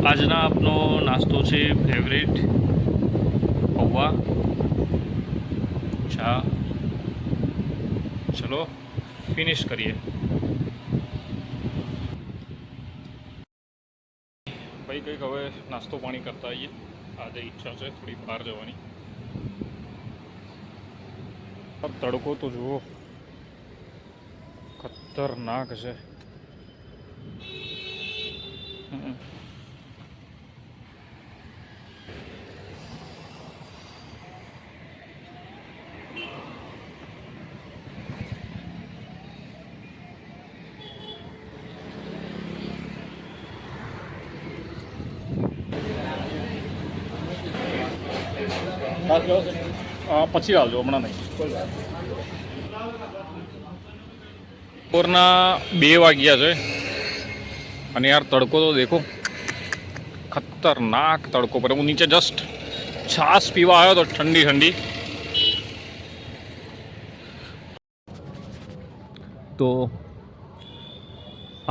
આજના આપનો નાસ્તો છે ફેવરેટ પૌવા ચા. ચલો ફિનિશ કરીએ. ભાઈ કંઈક હવે નાસ્તો પાણી કરતા આવીએ. આજે ઈચ્છા છે થોડી બહાર જવાની. તડકો તો જુઓ ખતરનાક છે. પછી આવજો, હમણાં નહીં. બપોરના 2 વાગ્યા છે અને યાર તડકો તો દેખો, ખતરનાક તડકો પર. હું નીચે જસ્ટ છાશ પીવા આવ્યો તો ઠંડી ઠંડી. તો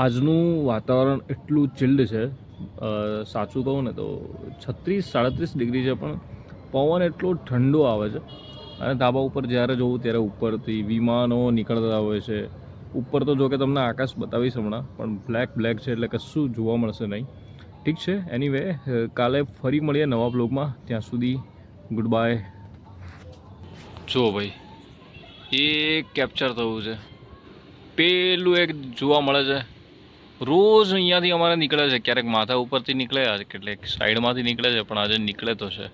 આજનું વાતાવરણ એટલું ચિલ્ડ છે, સાચું કહું ને તો 36-37 ડિગ્રી છે, પણ પવન એટલો ઠંડો આવે છે. અને ધાબા ઉપર જ્યારે જોઉં ત્યારે ઉપરથી વિમાનો નીકળતા હોય છે. ઉપર તો જો કે તમને આકાશ બતાવીશ હમણાં, પણ બ્લેક છે એટલે કશું જોવા મળશે નહીં. ઠીક છે, એનીવે કાલે ફરી મળીએ નવા બ્લોગમાં. ત્યાં સુધી ગુડ બાય. જો ભાઈ એ કેપ્ચર થયું છે, પેલું એક જોવા મળે છે. રોજ અહીંયાથી અમારે નીકળે છે, ક્યારેક માથા ઉપરથી નીકળે, કેટલેક સાઈડમાંથી નીકળે છે, પણ આજે નીકળે તો છે.